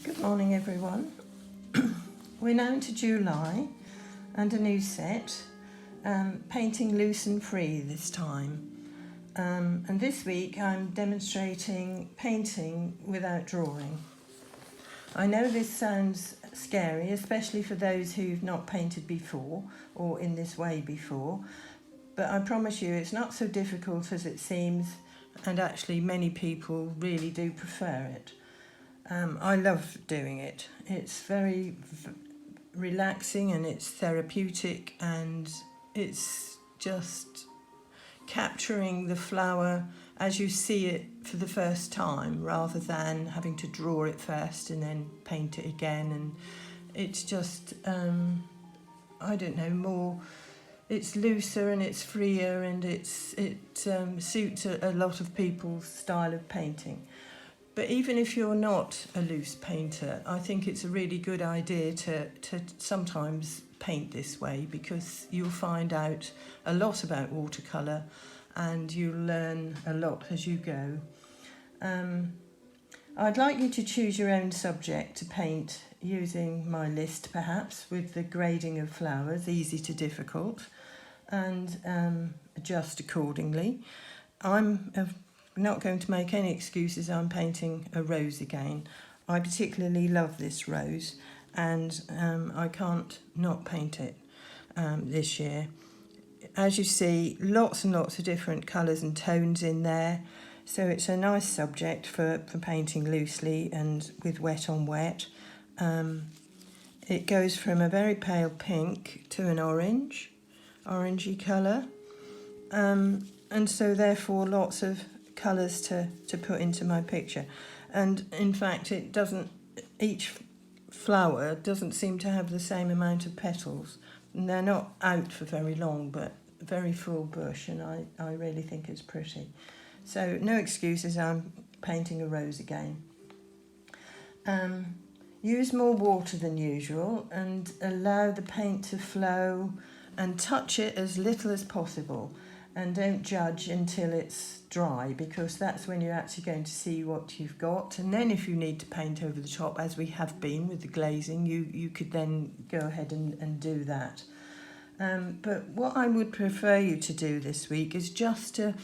Good morning everyone. We're now into July and a new set, painting loose and free this time. And this week I'm demonstrating painting without drawing. I know this sounds scary, especially for those who've not painted before or in this way before, but I promise you it's not so difficult as it seems, and actually many people really do prefer it. I love doing it. It's very relaxing and it's therapeutic, and it's just capturing the flower as you see it for the first time, rather than having to draw it first and then paint it again. And it's just, I don't know, more, it's looser and it's freer, and it suits a lot of people's style of painting. But even if you're not a loose painter, I think it's a really good idea to sometimes paint this way, because you'll find out a lot about watercolour and you'll learn a lot as you go. I'd like you to choose your own subject to paint using my list, perhaps, with the grading of flowers, easy to difficult, and adjust accordingly. I'm not going to make any excuses. I'm painting a rose again. I particularly love this rose, and I can't not paint it this year. As you see, lots and lots of different colours and tones in there, so it's a nice subject for painting loosely and with wet on wet. It goes from a very pale pink to an orangey colour, and so therefore lots of colours to put into my picture. And in fact, each flower doesn't seem to have the same amount of petals, and they're not out for very long, but very full bush, and I really think it's pretty. So no excuses, I'm painting a rose again. Use more water than usual and allow the paint to flow, and touch it as little as possible, and don't judge until it's dry, because that's when you're actually going to see what you've got. And then if you need to paint over the top, as we have been with the glazing, you could then go ahead and do that. But what I would prefer you to do this week is just to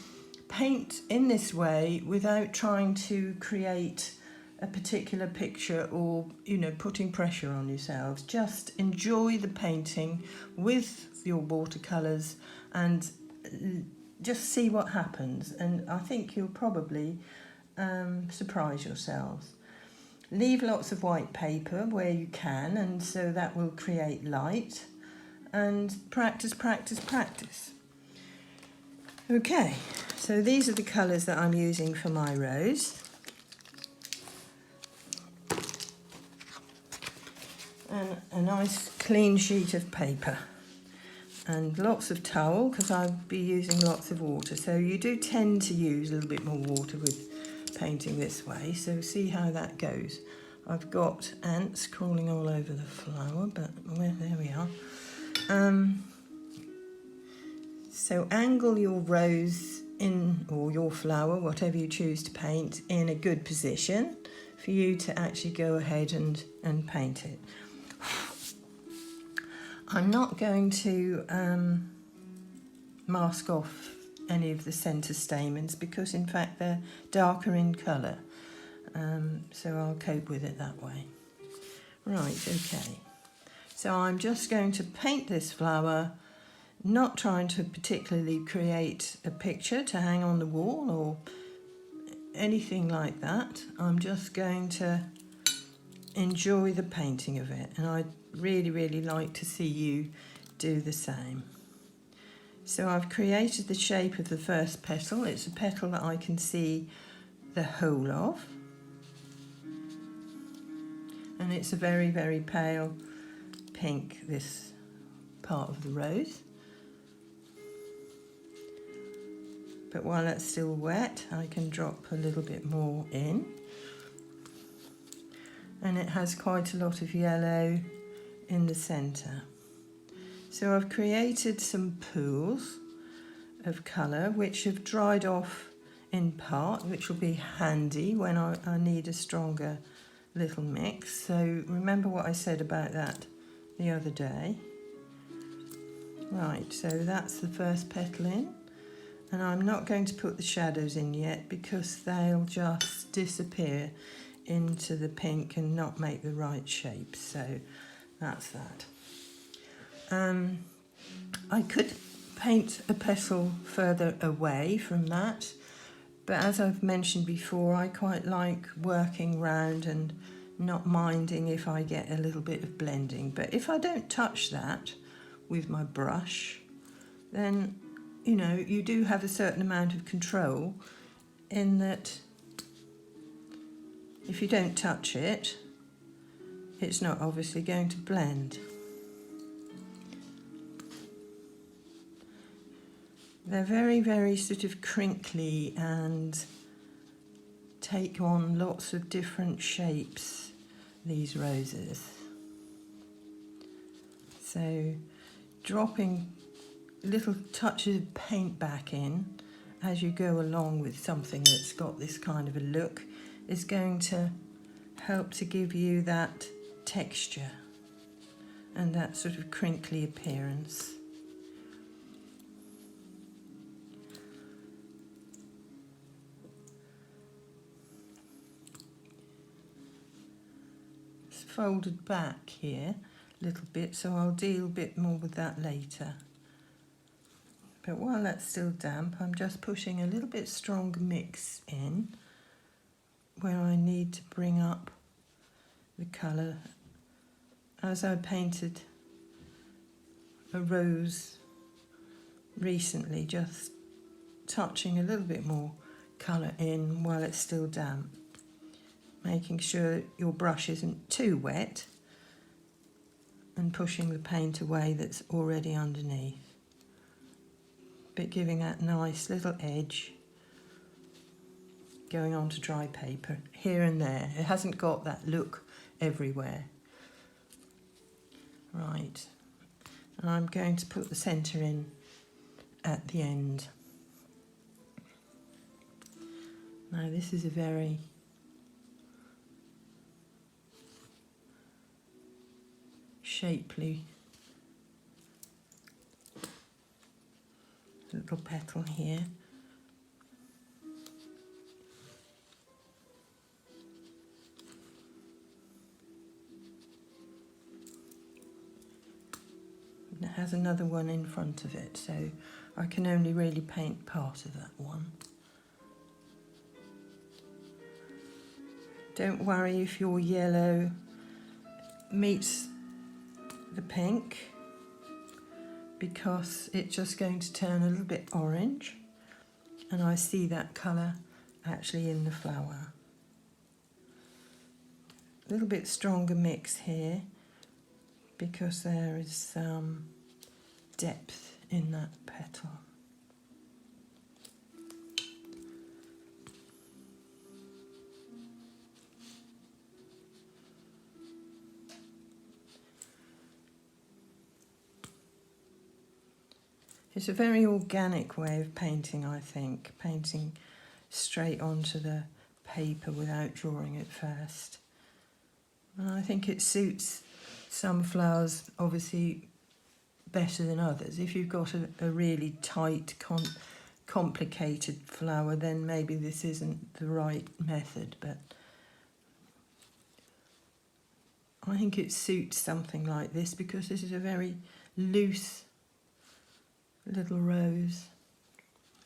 paint in this way without trying to create a particular picture or, putting pressure on yourselves. Just enjoy the painting with your watercolours and just see what happens, and I think you'll probably surprise yourselves. Leave lots of white paper where you can, and so that will create light, and practice. Okay, so these are the colours that I'm using for my rose. And a nice clean sheet of paper. And lots of towel, because I'll be using lots of water. So you do tend to use a little bit more water with painting this way, so see how that goes. I've got ants crawling all over the flower, but there we are. So angle your rose in, or your flower, whatever you choose to paint, in a good position for you to actually go ahead and paint it. I'm not going to mask off any of the centre stamens, because in fact they're darker in colour, so I'll cope with it that way. Right, okay, so I'm just going to paint this flower, not trying to particularly create a picture to hang on the wall or anything like that. I'm just going to enjoy the painting of it, and I'd really like to see you do the same. So I've created the shape of the first petal. It's a petal that I can see the whole of, and it's a very pale pink, this part of the rose. But while it's still wet, I can drop a little bit more in. And it has quite a lot of yellow in the centre. So I've created some pools of colour which have dried off in part, which will be handy when I need a stronger little mix. So remember what I said about that the other day. Right, so that's the first petal in, and I'm not going to put the shadows in yet because they'll just disappear into the pink and not make the right shape. So that's that. I could paint a petal further away from that, but as I've mentioned before, I quite like working round and not minding if I get a little bit of blending. But if I don't touch that with my brush, then, you know, you do have a certain amount of control in that if you don't touch it, it's not obviously going to blend. They're very, very sort of crinkly and take on lots of different shapes, these roses. So dropping little touches of paint back in as you go along with something that's got this kind of a look is going to help to give you that texture and that sort of crinkly appearance. It's folded back here a little bit, so I'll deal a bit more with that later. But while that's still damp, I'm just pushing a little bit stronger mix in where I need to bring up the colour. As I painted a rose recently, just touching a little bit more colour in while it's still damp, making sure your brush isn't too wet and pushing the paint away that's already underneath, but giving that nice little edge going onto dry paper here and there. It hasn't got that look everywhere. Right, and I'm going to put the centre in at the end. Now this is a very shapely little petal here. And it has another one in front of it, so I can only really paint part of that one. Don't worry if your yellow meets the pink, because it's just going to turn a little bit orange, and I see that colour actually in the flower. A little bit stronger mix here because there is some depth in that petal. It's a very organic way of painting, I think, painting straight onto the paper without drawing it first. And I think it suits some flowers obviously better than others. If you've got a really tight, complicated flower, then maybe this isn't the right method, but I think it suits something like this because this is a very loose little rose.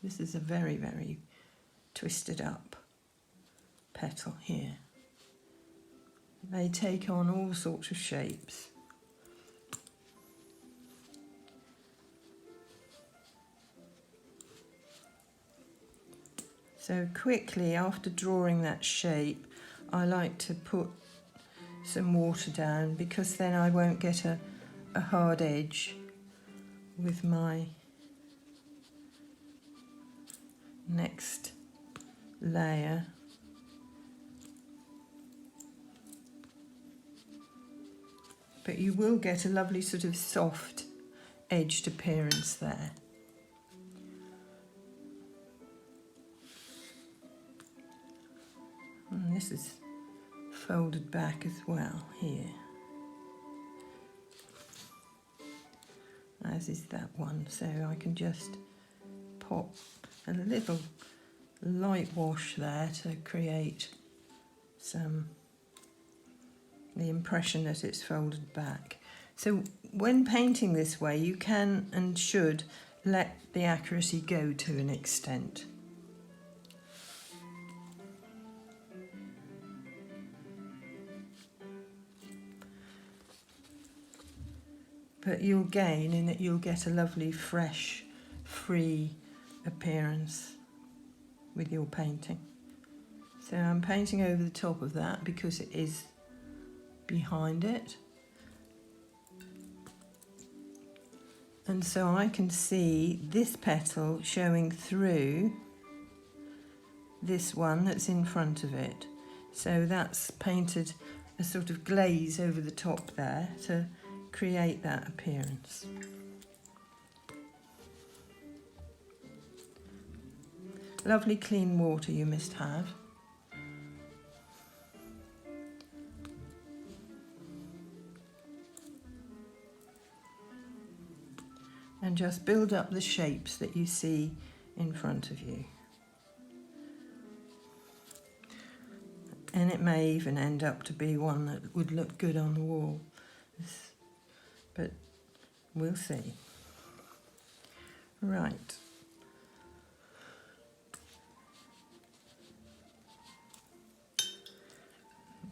This is a very, very twisted up petal here. They take on all sorts of shapes. So quickly, after drawing that shape, I like to put some water down because then I won't get a hard edge with my next layer. But you will get a lovely sort of soft edged appearance there. And this is folded back as well here, as is that one. So I can just pop a little light wash there to create the impression that it's folded back. So when painting this way, you can and should let the accuracy go to an extent. But you'll gain in that you'll get a lovely, fresh, free appearance with your painting. So I'm painting over the top of that because it is behind it. And so I can see this petal showing through this one that's in front of it. So that's painted a sort of glaze over the top there to create that appearance. Lovely clean water you must have. And just build up the shapes that you see in front of you. And it may even end up to be one that would look good on the wall. But we'll see. Right.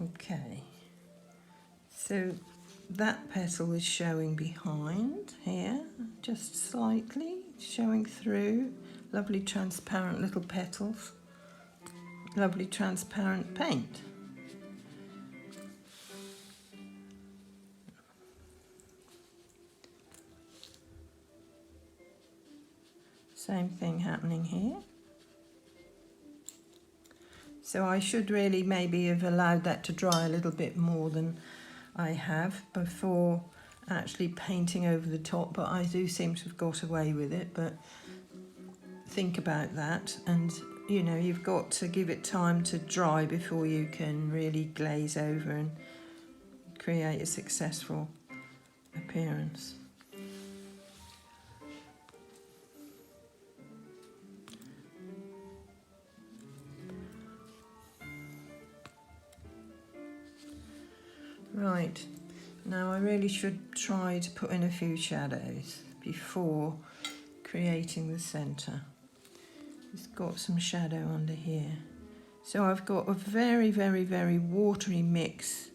Okay. So that petal is showing behind here, just slightly showing through. Lovely transparent little petals. Lovely transparent paint. Same thing happening here. So I should really maybe have allowed that to dry a little bit more than I have before actually painting over the top, but I do seem to have got away with it. But think about that, and you know, you've got to give it time to dry before you can really glaze over and create a successful appearance. Right, now I really should try to put in a few shadows before creating the centre. It's got some shadow under here. So I've got a very, very, very watery mix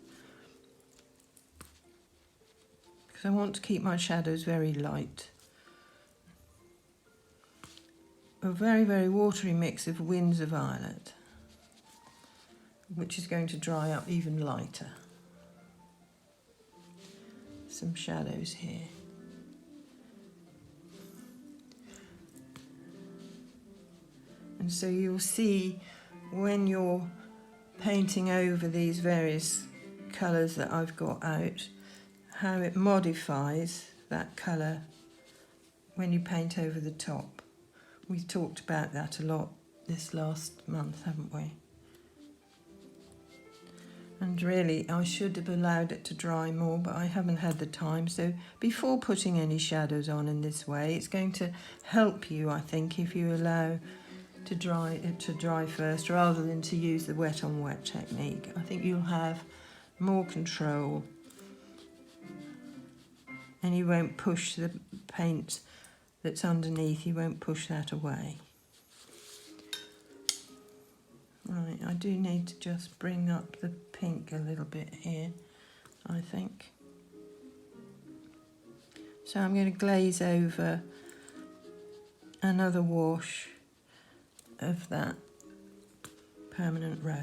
because I want to keep my shadows very light. A very, very watery mix of Windsor Violet, which is going to dry up even lighter. Some shadows here. And so you'll see when you're painting over these various colours that I've got out, how it modifies that colour when you paint over the top. We've talked about that a lot this last month, haven't we? And really, I should have allowed it to dry more, but I haven't had the time. So before putting any shadows on in this way, it's going to help you, I think, if you allow to dry first rather than to use the wet on wet technique. I think you'll have more control and you won't push the paint that's underneath, you won't push that away. Right, I do need to just bring up the pink a little bit here, I think. So I'm going to glaze over another wash of that permanent rose.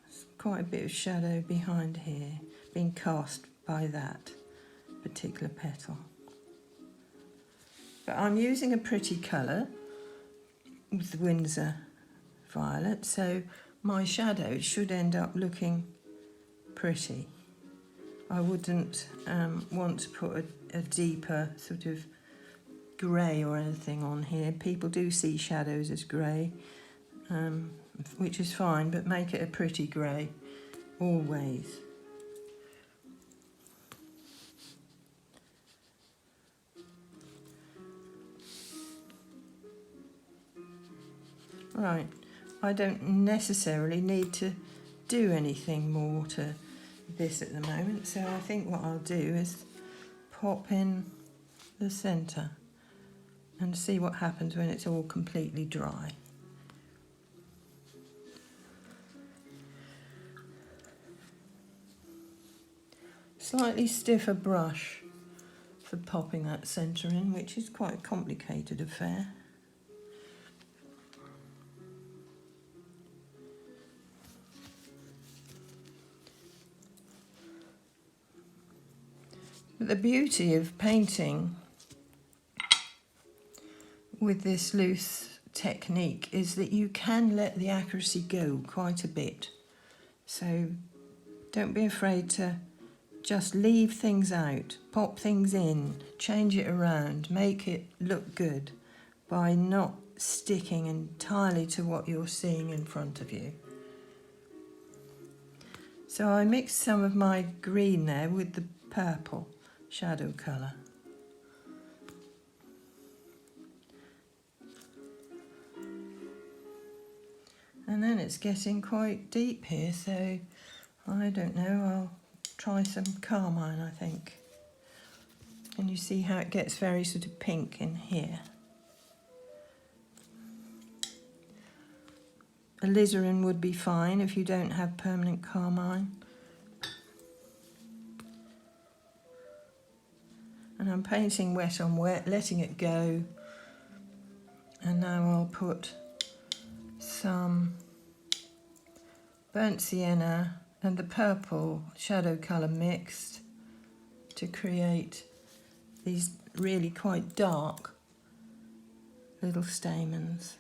There's quite a bit of shadow behind here, being cast by that particular petal. But I'm using a pretty colour with the Windsor Violet, so my shadows should end up looking pretty. I wouldn't want to put a deeper sort of grey or anything on here. People do see shadows as grey, which is fine, but make it a pretty grey always. Right, I don't necessarily need to do anything more to this at the moment, so I think what I'll do is pop in the centre and see what happens when it's all completely dry. Slightly stiffer brush for popping that centre in, which is quite a complicated affair. But the beauty of painting with this loose technique is that you can let the accuracy go quite a bit. So don't be afraid to just leave things out, pop things in, change it around, make it look good by not sticking entirely to what you're seeing in front of you. So I mixed some of my green there with the purple shadow colour. And then it's getting quite deep here, so I don't know, I'll try some carmine, I think. And you see how it gets very sort of pink in here. Alizarin would be fine if you don't have permanent carmine. And I'm painting wet on wet, letting it go. And now I'll put some burnt sienna and the purple shadow colour mixed to create these really quite dark little stamens.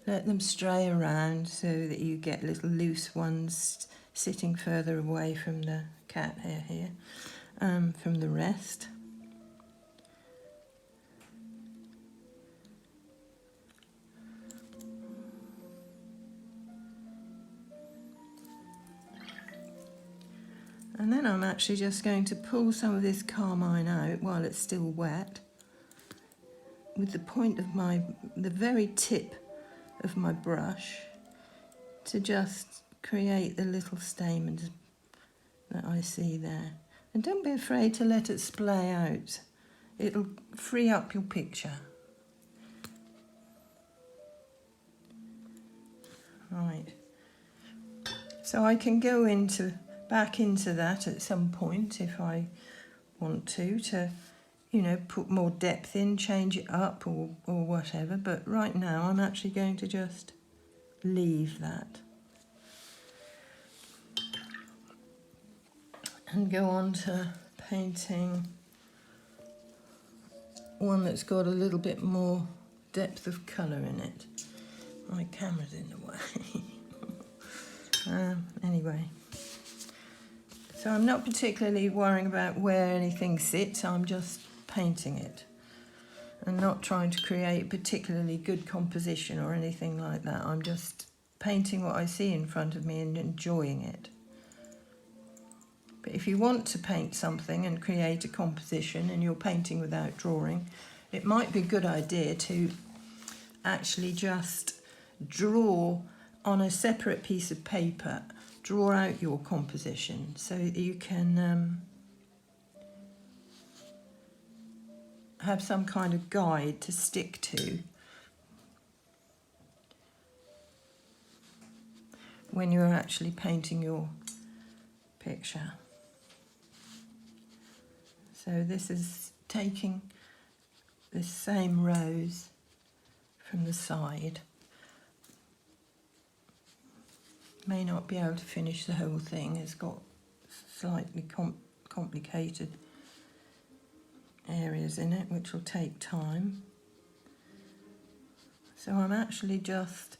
Let them stray around so that you get little loose ones sitting further away from the cat hair here, from the rest. And then I'm actually just going to pull some of this carmine out while it's still wet with the point of the very tip of my brush to just create the little stamens that I see there. And don't be afraid to let it splay out. It'll free up your picture. Right. So I can go back into that at some point if I want to, you know, put more depth in, change it up or whatever. But right now I'm actually going to just leave that. And go on to painting one that's got a little bit more depth of colour in it. My camera's in the way. Anyway, so I'm not particularly worrying about where anything sits, I'm just painting it and not trying to create particularly good composition or anything like that. I'm just painting what I see in front of me and enjoying it. But if you want to paint something and create a composition and you're painting without drawing, it might be a good idea to actually just draw on a separate piece of paper, draw out your composition so that you can have some kind of guide to stick to when you're actually painting your picture. So this is taking this same rose from the side. May not be able to finish the whole thing, it's got slightly complicated areas in it which will take time. So I'm actually just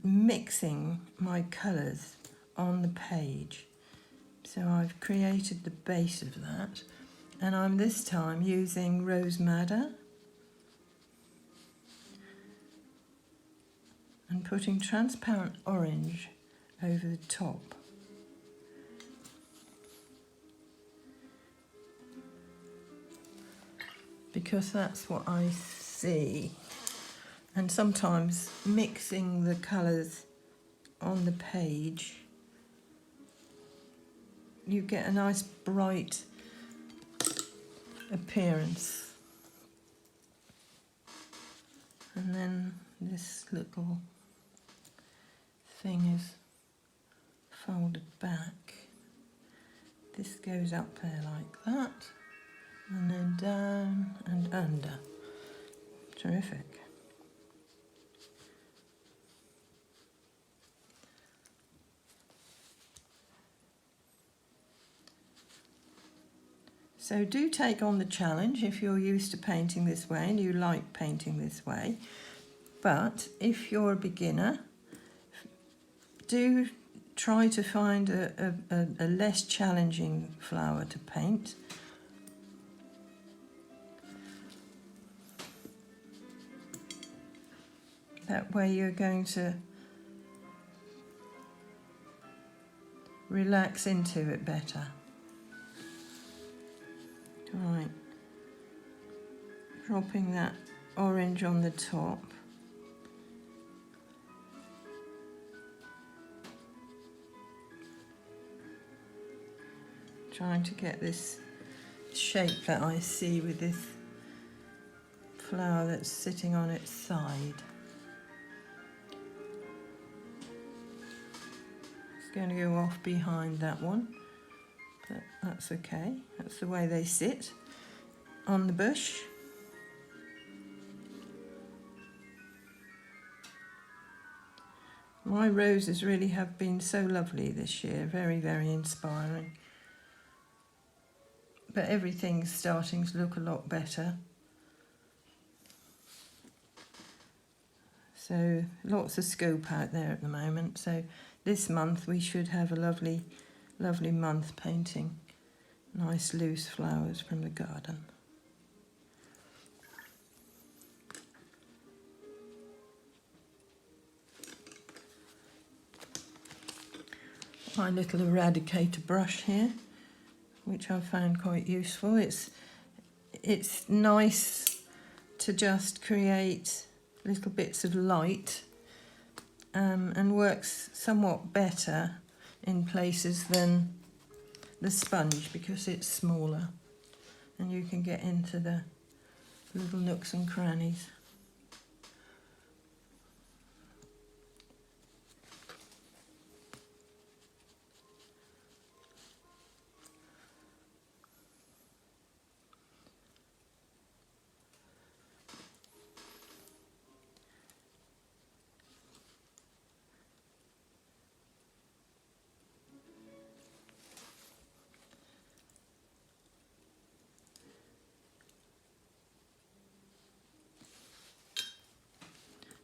mixing my colours on the page. So I've created the base of that, and I'm this time using Rose Madder and putting transparent orange over the top. Because that's what I see. And sometimes mixing the colours on the page, you get a nice bright appearance. And then this little thing is folded back. This goes up there like that, and then down and under. Terrific. So do take on the challenge if you're used to painting this way and you like painting this way. But if you're a beginner, do try to find a less challenging flower to paint. That way you're going to relax into it better. Right, dropping that orange on the top. Trying to get this shape that I see with this flower that's sitting on its side. It's going to go off behind that one. But that's okay, that's the way they sit on the bush. My roses really have been so lovely this year, very, very inspiring. But everything's starting to look a lot better. So lots of scope out there at the moment. So this month we should have a lovely month painting nice loose flowers from the garden. My little eradicator brush here, which I've found quite useful. It's nice to just create little bits of light and works somewhat better in places than the sponge because it's smaller and you can get into the little nooks and crannies.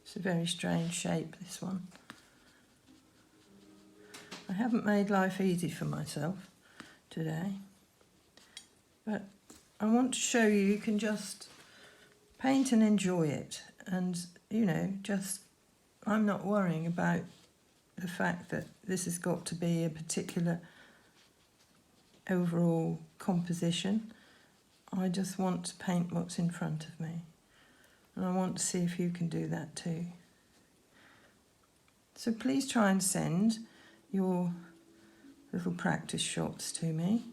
It's a very strange shape, this one. I haven't made life easy for myself today, but I want to show you can just paint and enjoy it, and you know, I'm not worrying about the fact that this has got to be a particular overall composition. I just want to paint what's in front of me. And I want to see if you can do that too. So please try and send your little practice shots to me.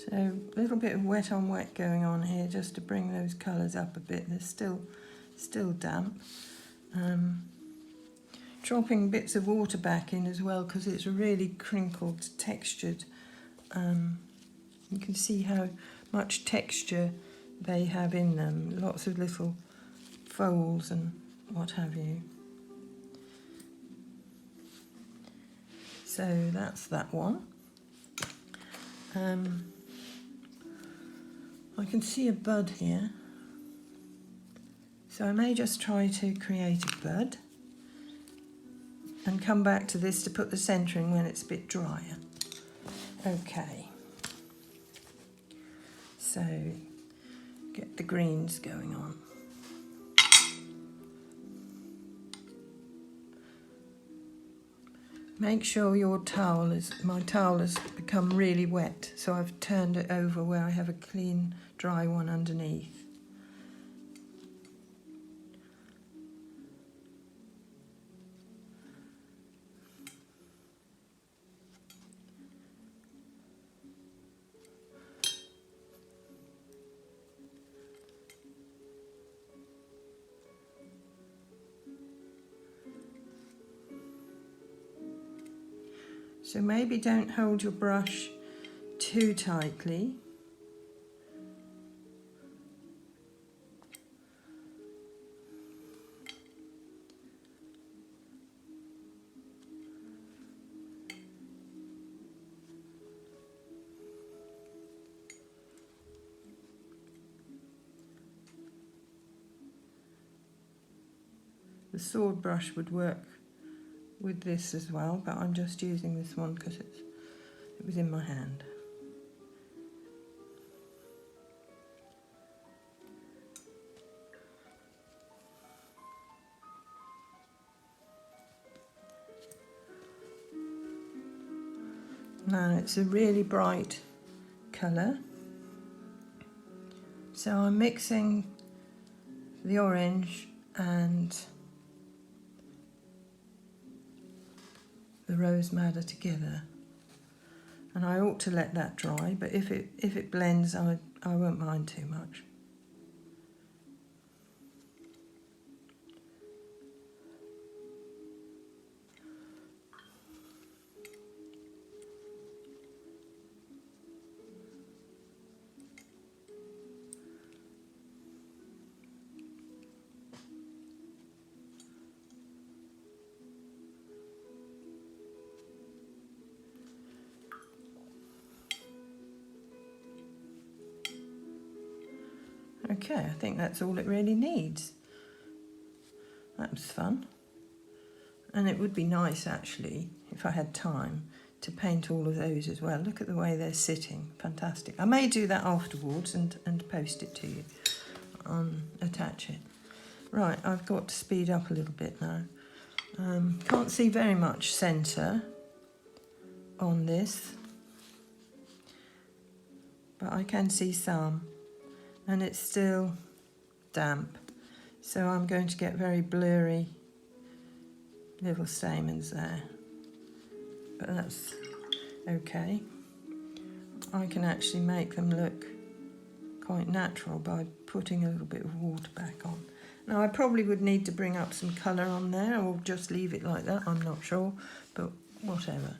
So a little bit of wet on wet going on here just to bring those colours up a bit. They're still damp. Dropping bits of water back in as well because it's a really crinkled, textured. You can see how much texture they have in them. Lots of little folds and what have you. So that's that one. I can see a bud here, so I may just try to create a bud and come back to this to put the centering when it's a bit drier. Okay, so get the greens going on. Make sure your towel my towel has become really wet, so I've turned it over where I have a clean, dry one underneath. So maybe don't hold your brush too tightly. The sword brush would work with this as well, but I'm just using this one because it was in my hand. Now it's a really bright colour, so I'm mixing the orange and the rose madder together, and I ought to let that dry, but if it blends I won't mind too much. Okay, I think that's all it really needs. That was fun. And it would be nice actually, if I had time, to paint all of those as well. Look at the way they're sitting, fantastic. I may do that afterwards and post it to you, attach it. Right, I've got to speed up a little bit now. Can't see very much centre on this, but I can see some. And it's still damp, so I'm going to get very blurry little stamens there, but that's okay. I can actually make them look quite natural by putting a little bit of water back on. Now I probably would need to bring up some colour on there, or just leave it like that, I'm not sure, but whatever.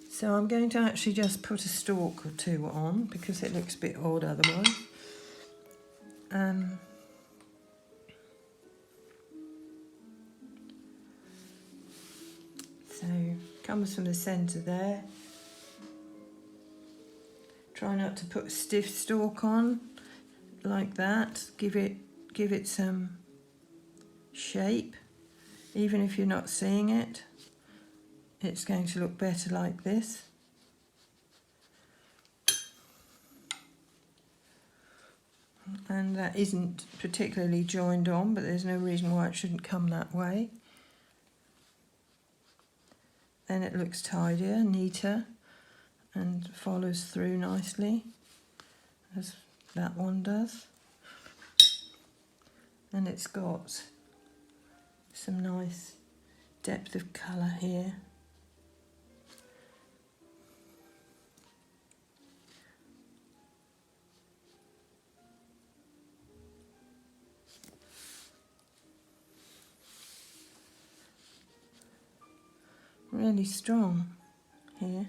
So I'm going to actually just put a stalk or two on because it looks a bit odd otherwise. So comes from the centre there. Try not to put a stiff stalk on like that. Give it some shape, even if you're not seeing it. It's going to look better like this. And that isn't particularly joined on, but there's no reason why it shouldn't come that way. Then it looks tidier, neater, and follows through nicely, as that one does. And it's got some nice depth of colour here. Really strong here.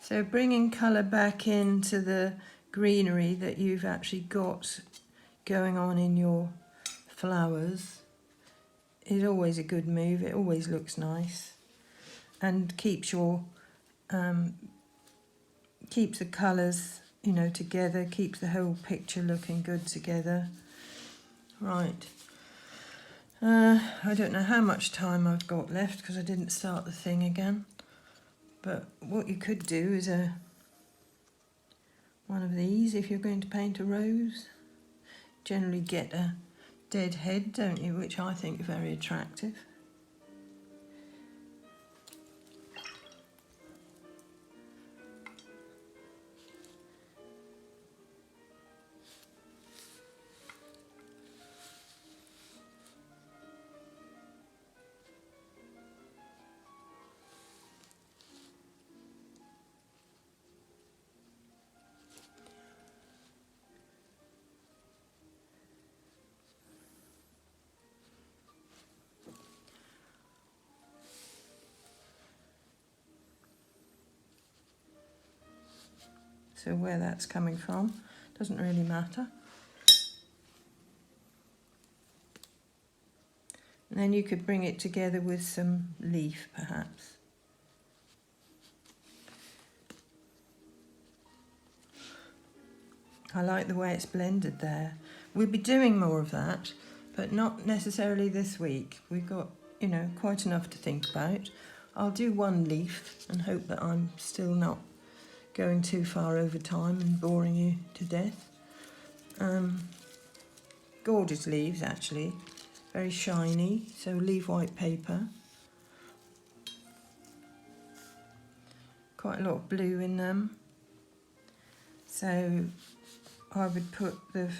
So bringing colour back into the greenery that you've actually got going on in your flowers is always a good move. It always looks nice and keeps your keeps the colours, you know, together, keeps the whole picture looking good together. Right. I don't know how much time I've got left because I didn't start the thing again. But what you could do is one of these if you're going to paint a rose. Generally get a dead head, don't you, which I think is very attractive. So where that's coming from doesn't really matter. And then you could bring it together with some leaf perhaps. I like the way it's blended there. We'll be doing more of that, but not necessarily this week. We've got, you know, quite enough to think about. I'll do one leaf and hope that I'm still not going too far over time and boring you to death. Gorgeous leaves actually, very shiny, so leave white paper. Quite a lot of blue in them. So I would put the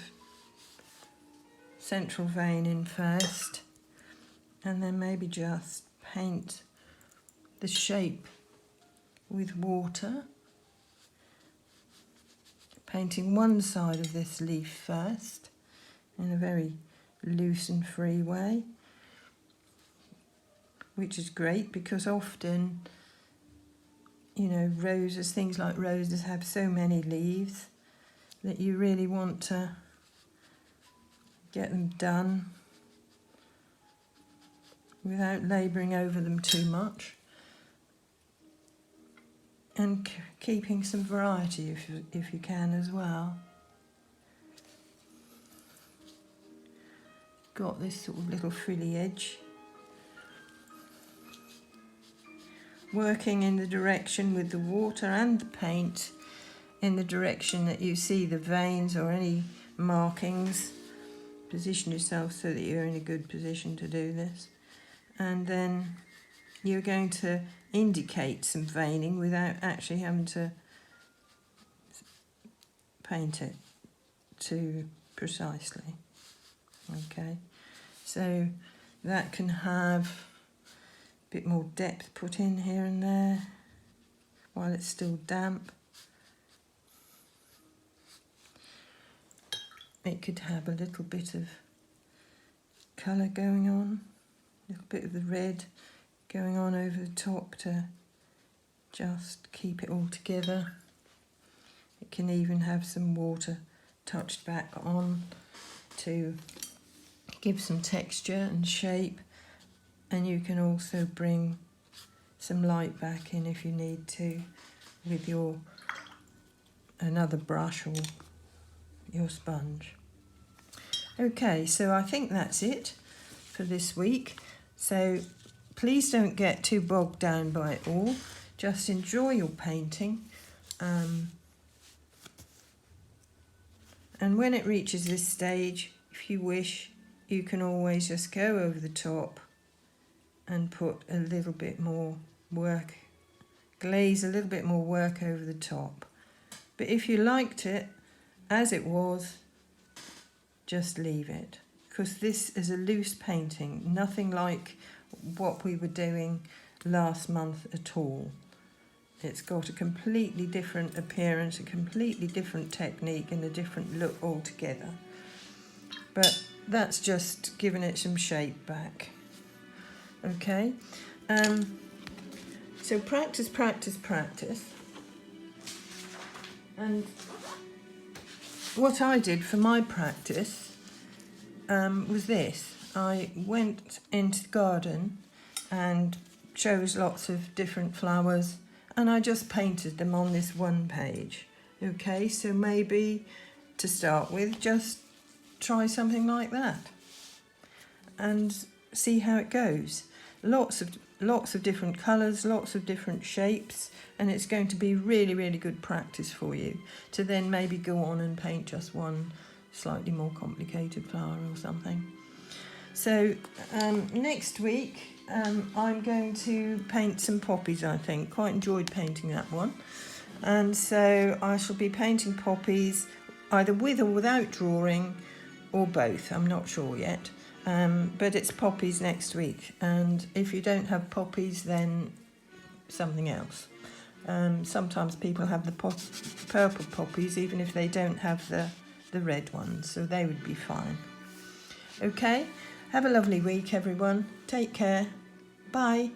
central vein in first and then maybe just paint the shape with water. Painting one side of this leaf first in a very loose and free way, which is great because often, you know, roses, things like roses have so many leaves that you really want to get them done without labouring over them too much and keeping some variety if you can as well. Got this sort of little frilly edge. Working in the direction with the water and the paint in the direction that you see the veins or any markings. Position yourself so that you're in a good position to do this. And then you're going to indicate some veining without actually having to paint it too precisely. Okay, so that can have a bit more depth put in here and there while it's still damp. It could have a little bit of colour going on, a little bit of the red going on over the top to just keep it all together. It can even have some water touched back on to give some texture and shape, and you can also bring some light back in if you need to with your another brush or your sponge. Okay, so I think that's it for this week. So please don't get too bogged down by it all. Just enjoy your painting. And when it reaches this stage, if you wish, you can always just go over the top and put a little bit more work, glaze a little bit more work over the top. But if you liked it as it was, just leave it, because this is a loose painting, nothing like what we were doing last month at all. It's got a completely different appearance, a completely different technique and a different look altogether. But that's just giving it some shape back. Okay, so practice, practice, practice. And what I did for my practice was this. I went into the garden and chose lots of different flowers, and I just painted them on this one page. Okay, so maybe to start with, just try something like that and see how it goes. Lots of different colours, lots of different shapes, and it's going to be really good practice for you to then maybe go on and paint just one slightly more complicated flower or something. So next week I'm going to paint some poppies, I think. Quite enjoyed painting that one. And so I shall be painting poppies either with or without drawing, or both, I'm not sure yet. But it's poppies next week, and if you don't have poppies, then something else. Sometimes people have the purple poppies even if they don't have the red ones, so they would be fine. Okay, have a lovely week everyone, take care, bye.